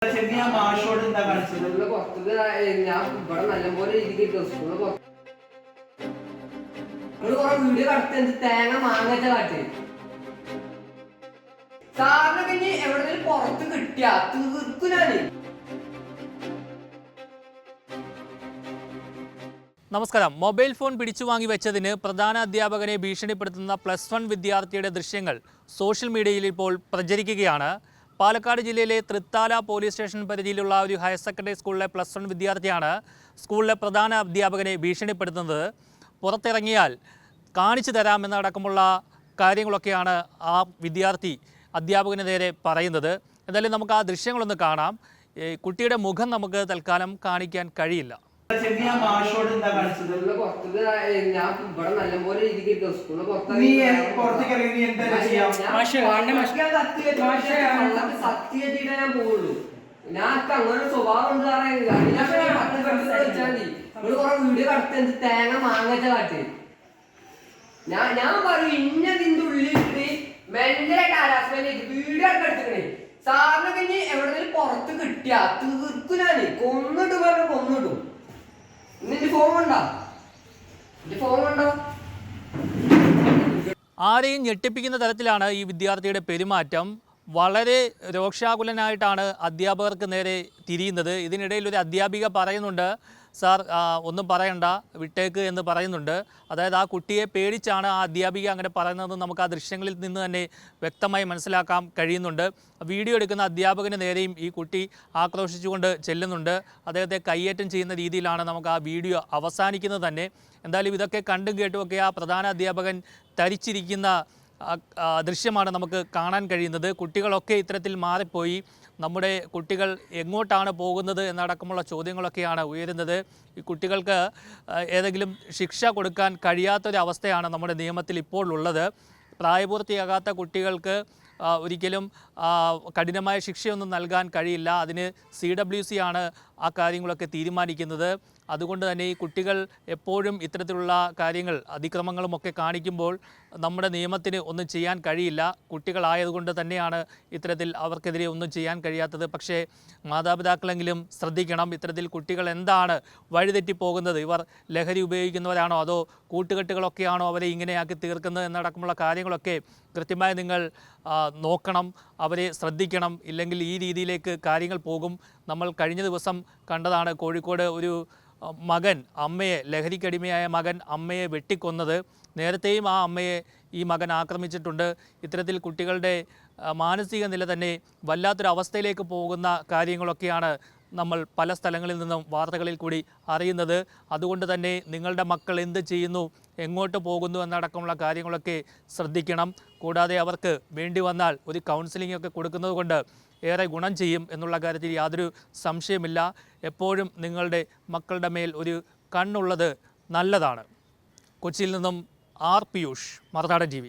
മാഷോട് എന്താ കാണിച്ചത്? ഞാൻ ഇവിടെ നല്ലപോലെ രീതിക്ക് സ്കൂളിൽ വീഡിയോ കടത്തി തേങ്ങ മാങ്ങച്ച കാട്ടി സാറിന് പിന്നെ എവിടെ പുറത്ത് കിട്ടിയ തീർക്കുനാണ്. നമസ്കാരം. മൊബൈൽ ഫോൺ പിടിച്ചു വാങ്ങി വെച്ചതിന് പ്രധാന അധ്യാപകനെ ഭീഷണിപ്പെടുത്തുന്ന +1 വിദ്യാർത്ഥിയുടെ ദൃശ്യങ്ങൾ സോഷ്യൽ മീഡിയയിൽ ഇപ്പോൾ പ്രചരിക്കുകയാണ്. പാലക്കാട് ജില്ലയിലെ തൃത്താല പോലീസ് സ്റ്റേഷൻ പരിധിയിലുള്ള ഒരു ഹയർ സെക്കൻഡറി സ്കൂളിലെ +1 വിദ്യാർത്ഥിയാണ് സ്കൂളിലെ പ്രധാന അധ്യാപകനെ ഭീഷണിപ്പെടുത്തുന്നത്. പുറത്തിറങ്ങിയാൽ കാണിച്ചു തരാമെന്നടക്കമുള്ള കാര്യങ്ങളൊക്കെയാണ് ആ വിദ്യാർത്ഥി അധ്യാപകന് നേരെ പറയുന്നത്. എന്തായാലും നമുക്ക് ആ ദൃശ്യങ്ങളൊന്ന് കാണാം. കുട്ടിയുടെ മുഖം നമുക്ക് തൽക്കാലം കാണിക്കാൻ കഴിയില്ല. മാഷോട് എന്താ കാണിച്ചത്? ഞാൻ ഇവിടെ നല്ലപോലെ രീതിക്ക് സ്കൂളിൽ സത്യമായിട്ട് ഞാൻ പോവുള്ളൂ. ഞാൻ അങ്ങനെ സ്വഭാവം വീഡിയോ കടത്തി തേങ്ങ മാങ്ങച്ച കാട്ടി ഞാൻ പറയും ഇന്നതിന്റെ ഉള്ളിലിട്ട് മെന്റലായിട്ട് ഹരാസ്മെന്റ് വീഡിയോ എടുത്തിക്കണേ. സാറിന് പിന്നെ എവിടെ പുറത്ത് കിട്ടിയ തീർക്കുനാണ്. കൊന്നിട്ട് പറഞ്ഞു കൊന്നിട്ടും. ആരെയും ഞെട്ടിപ്പിക്കുന്ന തരത്തിലാണ് ഈ വിദ്യാർത്ഥിയുടെ പെരുമാറ്റം. വളരെ രോക്ഷാകുലനായിട്ടാണ് അധ്യാപകർക്ക് നേരെ തിരിയുന്നത്. ഇതിനിടയിൽ ഒരു അധ്യാപിക പറയുന്നുണ്ട്, സാർ ഒന്നും പറയണ്ട, വിട്ടേക്ക് എന്ന് പറയുന്നുണ്ട്. അതായത് ആ കുട്ടിയെ പേടിച്ചാണ് ആ അധ്യാപിക അങ്ങനെ പറയുന്നതെന്ന് നമുക്ക് ആ ദൃശ്യങ്ങളിൽ നിന്ന് തന്നെ വ്യക്തമായി മനസ്സിലാക്കാൻ കഴിയുന്നുണ്ട്. വീഡിയോ എടുക്കുന്ന അധ്യാപകന് നേരെയും ഈ കുട്ടി ആക്രോശിച്ചുകൊണ്ട് ചെല്ലുന്നുണ്ട്. അദ്ദേഹത്തെ കയ്യേറ്റം ചെയ്യുന്ന രീതിയിലാണ് നമുക്ക് ആ വീഡിയോ അവസാനിക്കുന്നത് തന്നെ. എന്തായാലും ഇതൊക്കെ കണ്ടും കേട്ടുമൊക്കെ ആ പ്രധാന അധ്യാപകൻ തരിച്ചിരിക്കുന്ന ദൃശ്യമാണ് നമുക്ക് കാണാൻ കഴിയുന്നത്. കുട്ടികളൊക്കെ ഇത്തരത്തിൽ മാറിപ്പോയി. നമ്മുടെ കുട്ടികൾ എങ്ങോട്ടാണ് പോകുന്നത് എന്നടക്കമുള്ള ചോദ്യങ്ങളൊക്കെയാണ് ഉയരുന്നത്. ഈ കുട്ടികൾക്ക് ഏതെങ്കിലും ശിക്ഷ കൊടുക്കാൻ കഴിയാത്തൊരവസ്ഥയാണ് നമ്മുടെ നിയമത്തിൽ ഇപ്പോൾ ഉള്ളത്. പ്രായപൂർത്തിയാകാത്ത കുട്ടികൾക്ക് ഒരിക്കലും കഠിനമായ ശിക്ഷയൊന്നും നൽകാൻ കഴിയില്ല. അതിന് CWC ആണ് ആ കാര്യങ്ങളൊക്കെ തീരുമാനിക്കുന്നത്. അതുകൊണ്ട് തന്നെ ഈ കുട്ടികൾ എപ്പോഴും ഇത്തരത്തിലുള്ള കാര്യങ്ങൾ അതിക്രമങ്ങളുമൊക്കെ കാണിക്കുമ്പോൾ നമ്മുടെ നിയമത്തിന് ഒന്നും ചെയ്യാൻ കഴിയില്ല. കുട്ടികളായതുകൊണ്ട് തന്നെയാണ് ഇത്തരത്തിൽ അവർക്കെതിരെ ഒന്നും ചെയ്യാൻ കഴിയാത്തത്. പക്ഷേ മാതാപിതാക്കളെങ്കിലും ശ്രദ്ധിക്കണം. ഇത്തരത്തിൽ കുട്ടികൾ എന്താണ് വഴിതെറ്റിപ്പോകുന്നത്? ഇവർ ലഹരി ഉപയോഗിക്കുന്നവരാണോ അതോ കൂട്ടുകെട്ടുകളൊക്കെയാണോ അവരെ ഇങ്ങനെയാക്കി തീർക്കുന്നത് എന്നടക്കമുള്ള കാര്യങ്ങളൊക്കെ കൃത്യമായി നിങ്ങൾ നോക്കണം, അവരെ ശ്രദ്ധിക്കണം. ഇല്ലെങ്കിൽ ഈ രീതിയിലേക്ക് കാര്യങ്ങൾ പോകും. നമ്മൾ കഴിഞ്ഞ ദിവസം കണ്ടതാണ് കോഴിക്കോട് ഒരു മകൻ അമ്മയെ, ലഹരിക്കടിമയായ മകൻ അമ്മയെ വെട്ടിക്കൊന്നത്. നേരത്തെയും ആ അമ്മയെ ഈ മകൻ ആക്രമിച്ചിട്ടുണ്ട്. ഇത്തരത്തിൽ കുട്ടികളുടെ മാനസിക നില തന്നെ വല്ലാത്തൊരവസ്ഥയിലേക്ക് പോകുന്ന കാര്യങ്ങളൊക്കെയാണ് നമ്മൾ പല സ്ഥലങ്ങളിൽ നിന്നും വാർത്തകളിൽ കൂടി അറിയുന്നത്. അതുകൊണ്ട് തന്നെ നിങ്ങളുടെ മക്കൾ എന്ത് ചെയ്യുന്നു, എങ്ങോട്ട് പോകുന്നു എന്നടക്കമുള്ള കാര്യങ്ങളൊക്കെ ശ്രദ്ധിക്കണം. കൂടാതെ അവർക്ക് വേണ്ടി വന്നാൽ ഒരു കൗൺസിലിംഗ് ഒക്കെ കൊടുക്കുന്നത് കൊണ്ട് ഏറെ ഗുണം ചെയ്യും എന്നുള്ള കാര്യത്തിൽ യാതൊരു സംശയമില്ല. എപ്പോഴും നിങ്ങളുടെ മക്കളുടെ മേൽ ഒരു കണ്ണുള്ളത് നല്ലതാണ്. കൊച്ചിയിൽ നിന്നും R. പിയൂഷ്, മറുനാടൻ TV.